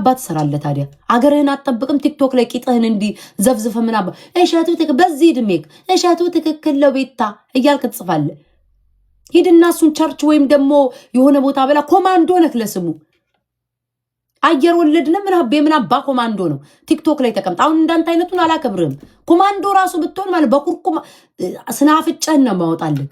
አባት ሰራለ ታዲያ አገርህን አትጠብቅም ቲክቶክ ላይ ቂጥህን እንዲ ዘፍዝፈ ምናባ እሸቱ በዚህ ድሜክ እሸቱ ትክክል ነው ቤታ እያልክ ትጽፋለህ ሂድና እሱን ቸርች ወይም ደግሞ የሆነ ቦታ በላ ኮማንዶ ነክ ለስሙ አየር ወለድነ ምን አባ ኮማንዶ ነው ቲክቶክ ላይ ተቀምጣ አሁን እንዳንተ አይነቱን አላከብርም ኮማንዶ ራሱ ብትሆን ማለት በኩርኩም ስናፍጨህ ነው ማውጣልህ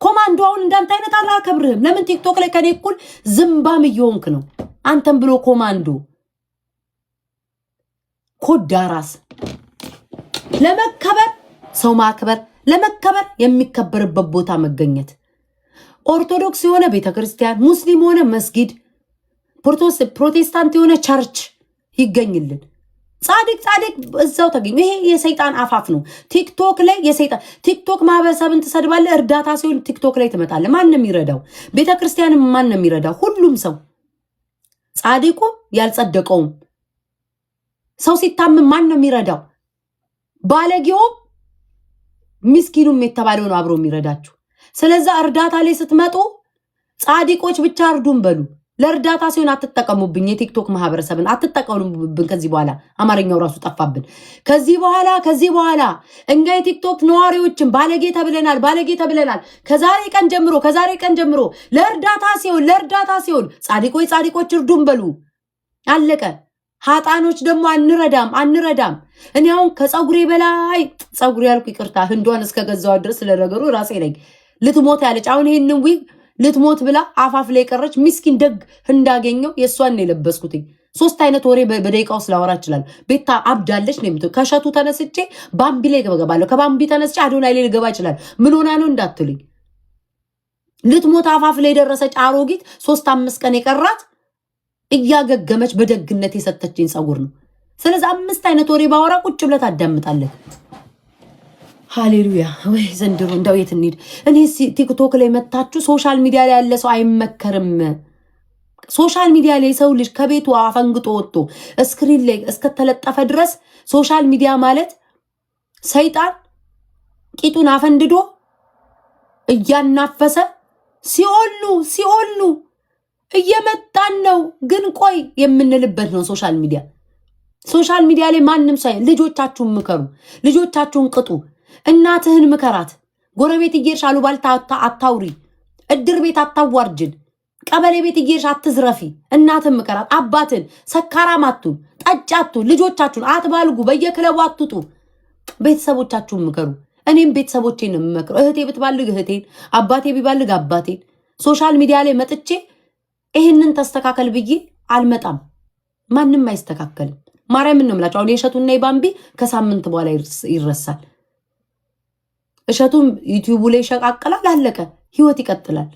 ኮማንዶ አሁን እንዳንተ አይነት አላከብርም ለምን ቲክቶክ ላይ ከኔ እኩል ዝምባም እየሆንክ ነው አንተም ብሎ ኮማንዶ ኮዳራስ ለመከበር ሰው ማክበር ለመከበር የሚከበርበት ቦታ መገኘት ኦርቶዶክስ የሆነ ቤተክርስቲያን ሙስሊም የሆነ መስጊድ ፕሮቴስታንት የሆነ ቸርች ይገኝልን ጻድቅ እዛው ተገኙ ይሄ የሰይጣን አፋፍ ነው ቲክቶክ ላይ የሰይጣን ቲክቶክ ማህበረሰብን ተሰድባለህ እርዳታ ሲሆን ቲክቶክ ላይ ትመጣለህ ማንንም ይረዳው ቤተክርስቲያንም ማንንም ይረዳው ሁሉም ሰው ጻድቁ ያልጸደቀው ሰው ሲታመም ማንንም ይረዳው ባለጌው ምስኪኑም የተባለው ነው አብሮ የሚረዳችሁ ስለዚህ እርዳታ ላይ ስትመጡ ጻድቆች ብቻ እርዱን በሉ ለእርዳታ ሲሆን አትጠቀሙብኝ የቲክቶክ ማህበረሰብን አትጠቀሙብኝ ከዚህ በኋላ አማርኛው ራሱ ጠፋብን ከዚህ በኋላ እኛ የቲክቶክ ነዋሪዎችን ባለጌ ተብለናል ከዛሬ ቀን ጀምሮ ለእርዳታ ሲሆን ጻድቆች እርዱን በሉ አለቀ ሀጣኖች ደግሞ አንረዳም እኔ አሁን ከጸጉሬ በላይ ጸጉሬ ያልኩ ይቅርታ ህንዷን እስከገዛው ድረስ ለነገሩ ራሴ ነኝ ልትሞት ያለች አሁን ይሄንን ዊግ ልትሞት ብላ አፋፍ ላይ ቀረች ምስኪን ደግ እንዳገኘው የሷን ነው የለበስኩትኝ ሶስት አይነት ወሬ በደቂቃው ስላወራ ይችላል ቤታ አብዳለች ነው የምትው ከሸቱ ተነስቼ ባምቢ ላይ ገባለሁ ከባምቢ ተነስቼ አዶናይ ላይ ልገባ ይችላል ምን ሆና ነው እንዳትሉኝ ልትሞት አፋፍ ላይ ደረሰች አሮጊት 3-5 ቀን የቀራት እያገገመች በደግነት የሰጠችኝ ጸጉር ነው ስለዚህ 5 አይነት ወሬ ባወራ ቁጭ ብለህ ታዳምጣለህ ሃሌሉያ ወይ ዘንድሮ እንደው የት እንሂድ እኔ ቲክቶክ ላይ መጣችሁ ሶሻል ሚዲያ ላይ ያለ ሰው አይመከርም ሶሻል ሚዲያ ላይ ሰው ልጅ ከቤቱ አፈንግጦ ወጥቶ ስክሪን ላይ እስከተለጠፈ ድረስ ሶሻል ሚዲያ ማለት ሰይጣን ቂጡን አፈንድዶ እያናፈሰ ሲኦሉ እየመጣን ነው ግን ቆይ የምንልበት ነው ሶሻል ሚዲያ ላይ ማንንም ሳይ ልጆቻችሁን ምከሩ ልጆቻችሁን ቅጡ እናትህን ምከራት ጎረቤት እየርሽ አሉባልታ አታውሪ እድር ቤት አታዋርጅን ቀበሌ ቤት እየርሽ አትዝረፊ እናትህን ምከራት አባትን ሰካራማቱን ጠጫቱን ልጆቻችሁን አትባልጉ በየክለቡ አትጡ ቤተሰቦቻችሁን ምከሩ እኔም ቤተሰቦቼን ምመክሩ እህቴ ብትባልግ እህቴን አባቴ ቢባልግ አባቴን ሶሻል ሚዲያ ላይ መጥቼ ይሄንን ተስተካከል ብዬ አልመጣም ማንንም አይስተካከልም ማርያምን ነው የምላችሁ አሁን የሸቱና የባምቢ ከሳምንት በኋላ ይረሳል እሸቱም ዩቲዩብ ላይ ሸቃቀላል አለቀ ህይወት ይቀጥላል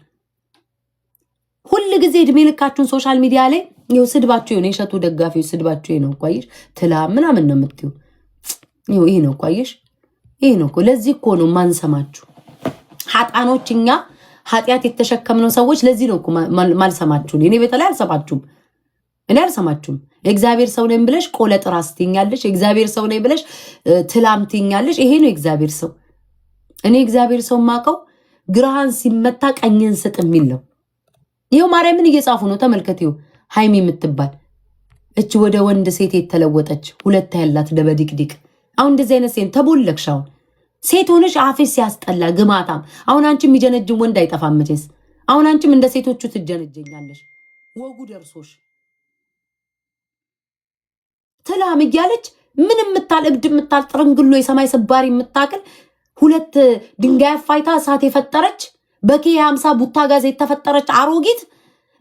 ሁሉ ጊዜ እድሜ ልካችሁን ሶሻል ሚዲያ ላይ ይው ስድባችሁ ነው የሸቱ ደጋፊው ስድባችሁ ነው ቆይሽ ትላ ምናምን ነው የምትዩ ይሄ ነው ቆይሽ ይሄ ነው ለዚህ እኮ ነው ማንሰማችሁ ሀጣኖችኛ ኃጢያት የተሸከምነው ሰዎች ለዚህ ነው ማልሰማችሁ እኔ በተለይ አልሰማችሁም እግዚአብሔር ሰው ነኝ ብለሽ ቆለጥ ራስ ትኛለሽ እግዚአብሔር ሰው ነኝ ብለሽ ትላም ትኛለሽ ይሄ ነው እግዚአብሔር ሰው እኔ እግዚአብሔር ሰው ማቀው ግራሃን ሲመታ ቀኝን ስጥ የሚል ነው ይሄው ማርያምን እየጻፉ ነው ተመልከቱ ሃይሚ የምትባል እቺ ወደ ወንድ ሴት የተለወጠች ሁለት ያላት ደበዲቅዲቅ አሁን እንደዚህ አይነት ሴት ተቦለክሻው ሴት ሆነሽ አፍሽ ያስጠላ ግማታም አሁን አንቺ የሚጀነጅን ወንድ አይጠፋም መቼስ አሁን አንቺም እንደ ሴቶቹ ትጀነጀኛለሽ ወጉ ደርሶሽ ትላም እያለች ምንም ምታል እብድ ምታል ጥርንግሎ የሰማይ ሰባሪ ምታከል ሁለት ድንጋይ ፋይታ እሳት የፈጠረች በኪ 50 ቡታ ጋዝ የተፈጠረች አሮጊት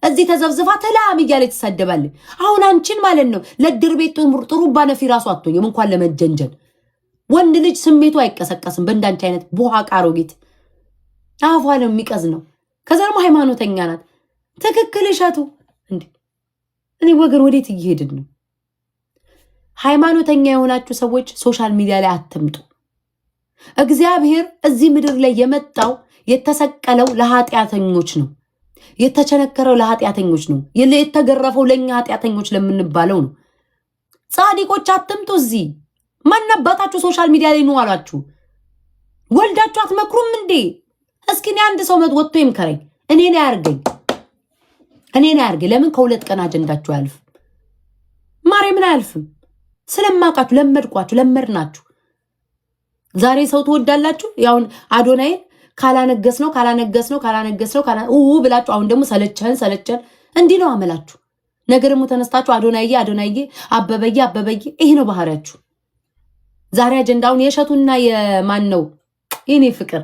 እዚህ ተዘብዝፋ ተላም እያለች ተሰደባለች አሁን አንቺን ማለት ነው ለድር ቤት ጥሩባ ነፊ ራሱ አጥቶኝም እንኳን ለመጀንጀን ወንድ ልጅ ስሜቱ አይቀሰቀስም በእንዳንቺ አይነት ቡሃ አሮጊት አፏ ነው የሚቀዝ ነው ከዛ ደግሞ ሃይማኖተኛ ናት ትክክል እሸቱ እንዴ እኔ ወገን ወዴት እየሄድን ነው ሃይማኖተኛ የሆናችሁ ሰዎች ሶሻል ሚዲያ ላይ አትምጡ እግዚአብሔር እዚህ ምድር ላይ የመጣው የተሰቀለው ለኃጢያተኞች ነው የተቸነከረው ለኃጢያተኞች ነው የተገረፈው ለኛ ኃጢያተኞች ለምንባለው ነው ጻድቆች አትምጡ እዚህ ማናባታችሁ ሶሻል ሚዲያ ላይ ነው አላችሁ ወልዳችሁ አትመክሩም እንዴ እስኪ አንድ ሰው ወጥቶ ይምከረኝ እኔ ነው ያርገኝ ለምን ከሁለት ቀን አጀንዳችሁ ያልፍ ማርያምን አያልፍም። ስለማውቃችሁ ለመድኳችሁ፣ ለመድናችሁ። ዛሬ ሰው ትወዳላችሁ። ያውን አዶናይን ካላነገስ ነው ብላችሁ አሁን ደግሞ ሰለቸን እንዲህ ነው አመላችሁ። ነገር ደግሞ ተነስታችሁ አዶናይዬ አበበዬ ይሄ ነው ባህሪያችሁ። ዛሬ አጀንዳውን የሸቱና የማን ነው የኔ ፍቅር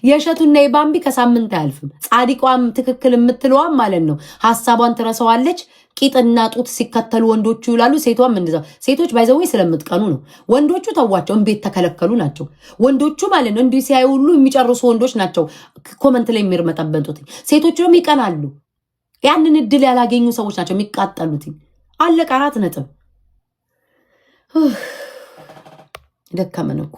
የሸቱና የባምቢ ከሳምንት አያልፍም። ጻድቋም ትክክል የምትለዋም ማለት ነው ሐሳቧን ትረሳዋለች። ቂጥና ጡት ሲከተሉ ወንዶቹ ይውላሉ፣ ሴቷም እንደዛው። ሴቶች ባይዘው ስለምትቀኑ ነው። ወንዶቹ ተዋቸው፣ እንቤት ተከለከሉ ናቸው ወንዶቹ ማለት ነው። እንዲህ ሲያዩ ሁሉ የሚጨርሱ ወንዶች ናቸው ኮመንት ላይ የሚርመጠበጡት። ሴቶቹ ደግሞ ይቀናሉ። ያንን እድል ያላገኙ ሰዎች ናቸው የሚቃጠሉት። አለቀ። 4 ነጥብ። ደከመን እኮ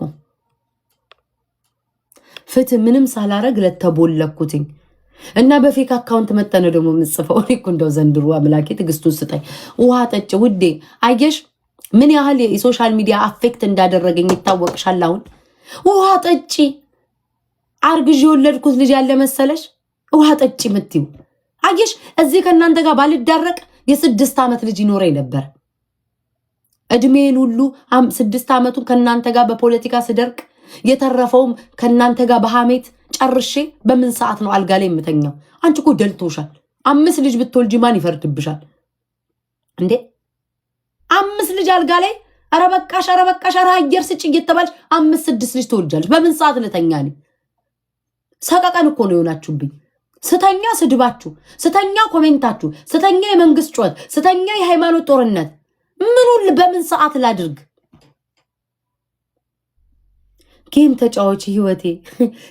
ፍትህ ምንም ሳላረግ ለተቦለኩትኝ እና በፌክ አካውንት መጠነ ደግሞ የምጽፈው እኔ እኮ እንደው ዘንድሮ አምላኬ ትዕግስቱን ስጠኝ። ውሃ ጠጭ ውዴ። አየሽ ምን ያህል የሶሻል ሚዲያ አፌክት እንዳደረገኝ ይታወቅሻል። አሁን ውሃ ጠጪ አርግዥ የወለድኩት ልጅ ያለ መሰለሽ ውሃ ጠጪ ምትዩ። አየሽ እዚህ ከእናንተ ጋር ባልዳረቅ የ6 ዓመት ልጅ ይኖረኝ ነበር። እድሜን ሁሉ 6 ዓመቱን ከእናንተ ጋር በፖለቲካ ስደርቅ የተረፈውም ከእናንተ ጋር በሐሜት ጨርሼ በምን ሰዓት ነው አልጋ ላይ የምተኛው? አንቺ እኮ ደልቶሻል። 5 ልጅ ብትወልጂ ማን ይፈርድብሻል እንዴ? 5 ልጅ አልጋ ላይ ኧረ በቃሽ ኧረ አየር ስጭ እየተባልሽ 5-6 ልጅ ትወልጃለሽ። በምን ሰዓት ልተኛ ነኝ? ሰቀቀን እኮ ነው የሆናችሁብኝ። ስተኛ ስድባችሁ፣ ስተኛ ኮሜንታችሁ፣ ስተኛ የመንግስት ጩኸት፣ ስተኛ የሃይማኖት ጦርነት። ምኑን በምን ሰዓት ላድርግ? ጌም ተጫዋች ህይወቴ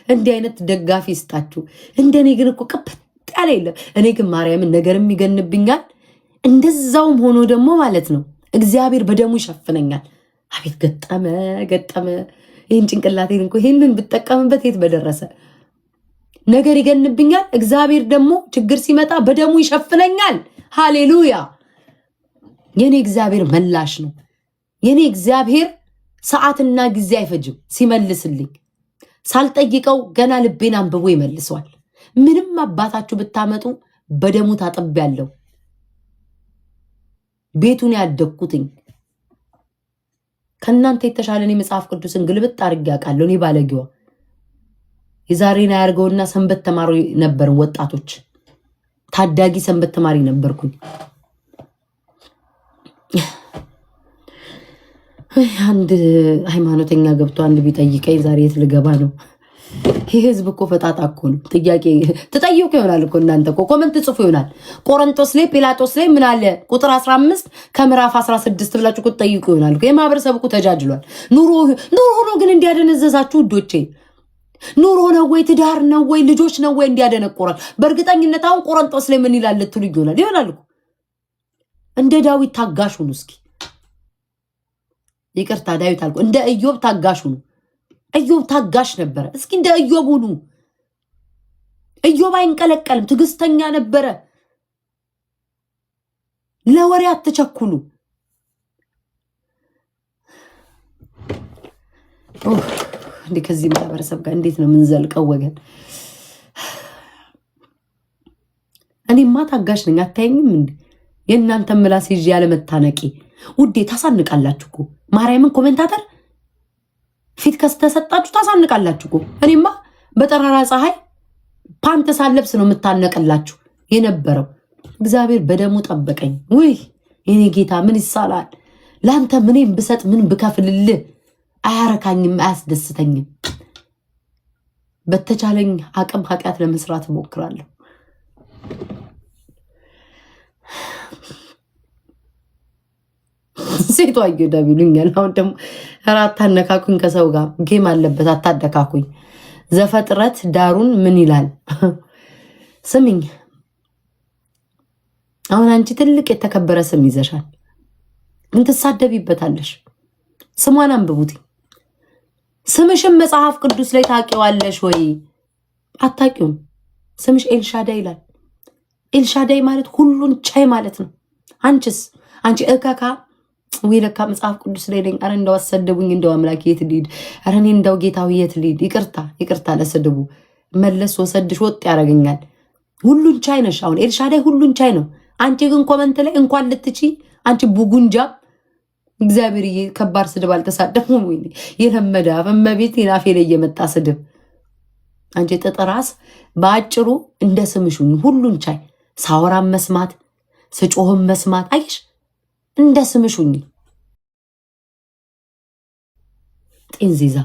እንዲህ አይነት ደጋፊ ይስጣችሁ። እንደኔ ግን እኮ ቅብጥ ያለ የለም። እኔ ግን ማርያምን ነገርም ይገንብኛል። እንደዛውም ሆኖ ደግሞ ማለት ነው እግዚአብሔር በደሙ ይሸፍነኛል። አቤት ገጠመ ይህን ጭንቅላቴን እንኳ ይህንን ብጠቀምበት የት በደረሰ። ነገር ይገንብኛል። እግዚአብሔር ደግሞ ችግር ሲመጣ በደሙ ይሸፍነኛል። ሃሌሉያ። የኔ እግዚአብሔር መላሽ ነው። የኔ እግዚአብሔር ሰዓትና ጊዜ አይፈጅም ሲመልስልኝ። ሳልጠይቀው ገና ልቤን አንብቦ ይመልሰዋል። ምንም አባታችሁ ብታመጡ በደሙ ታጥቤያለሁ። ቤቱን ያደግኩትኝ ከእናንተ የተሻለ እኔ መጽሐፍ ቅዱስን ግልብጥ አድርጌ አውቃለሁ። እኔ ባለጌዋ የዛሬን አያርገውና ሰንበት ተማሪ ነበርን። ወጣቶች ታዳጊ ሰንበት ተማሪ ነበርኩኝ። አንድ ሃይማኖተኛ ገብቶ አንድ ቢጠይቀኝ ዛሬ የት ልገባ ነው? ይህ ህዝብ እኮ ፈጣጣ እኮ ነው። ጥያቄ ትጠይቁ ይሆናል እኮ እናንተ እኮ ኮመንት ጽፉ ይሆናል። ቆሮንቶስ ላይ ጲላጦስ ላይ ምን አለ ቁጥር 15 ከምዕራፍ 16 ብላችሁ እኮ ትጠይቁ ይሆናል። የማህበረሰብ እኮ ተጃጅሏል። ኑሮ ነው ግን እንዲያደነዘዛችሁ ውዶቼ። ኑሮ ነው ወይ ትዳር ነው ወይ ልጆች ነው ወይ እንዲያደነቆራል? በእርግጠኝነት አሁን ቆሮንቶስ ላይ ምን ይላል ልትሉ ይሆናል እኮ። እንደ ዳዊት ታጋሽ ሁኑ እስኪ። ይቅርታ ዳዊት አልኩ። እንደ ኢዮብ ታጋሽ ሁኑ። ኢዮብ ታጋሽ ነበረ። እስኪ እንደ ኢዮብ ሁኑ። ኢዮብ አይንቀለቀልም፣ ትዕግስተኛ ነበረ። ለወሬ አትቸኩሉ። እንዴ ከዚህ ማህበረሰብ ጋር እንዴት ነው የምንዘልቀው ወገን? እኔማ ታጋሽ ነኝ። አታየኝም እንዴ? የእናንተ ምላስ ይዤ ያለ መታነቂ ውዴ ታሳንቃላችሁ እኮ ማርያምን። ኮሜንታተር ፊት ከስተሰጣችሁ ታሳንቃላችሁ እኮ። እኔማ በጠራራ ፀሐይ ፓንት ሳለብስ ነው የምታነቅላችሁ የነበረው። እግዚአብሔር በደሙ ጠበቀኝ። ውይ የኔ ጌታ ምን ይሳላል? ለአንተ ምንም ብሰጥ ምን ብከፍልልህ አያረካኝም፣ አያስደስተኝም። በተቻለኝ አቅም ኃጢአት ለመስራት እሞክራለሁ። ሴቷ ይገዳብ ይሉኛል። አሁን ደግሞ አታነካኩኝ፣ ከሰው ጋር ጌም አለበት አታደካኩኝ። ዘፍጥረት ዳሩን ምን ይላል? ስሚኝ፣ አሁን አንቺ ትልቅ የተከበረ ስም ይዘሻል። ምን ትሳደቢበታለሽ? ስሟን አንብቡት። ስምሽም መጽሐፍ ቅዱስ ላይ ታውቂዋለሽ ወይ? አታውቂውም። ስምሽ ኤልሻዳይ ይላል። ኤልሻዳይ ማለት ሁሉን ቻይ ማለት ነው። አንቺስ? አንቺ እከካ ወይ ለካ መጽሐፍ ቅዱስ ላይ ነኝ። አረ እንደው አሰደቡኝ፣ እንደው አምላክ የት ልሂድ? አረ እኔ እንደው ጌታው የት ልሂድ? ይቅርታ ለስድቡ መለስ ወሰድሽ ወጥ ያደርገኛል። ሁሉን ቻይ ነሽ። አሁን ኤልሻዳይ ሁሉን ቻይ ነው። አንቺ ግን ኮመንት ላይ እንኳን ልትቺ አንቺ ቡጉንጃ እግዚአብሔር ከባድ ስድብ አልተሳደፉም ወይ የለመደ አፈመቤት ይናፌ ላይ የመጣ ስድብ አንቺ ተጠራስ ባጭሩ እንደ ስምሹኝ ሁሉን ቻይ ሳወራም መስማት ስጮህም መስማት አይሽ እንደ ስምሹኝ ጤንዚዛ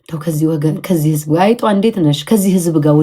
ከዚህ ወገን ከዚህ ህዝብ አይጧ እንዴት ነሽ ከዚህ ህዝብ ጋር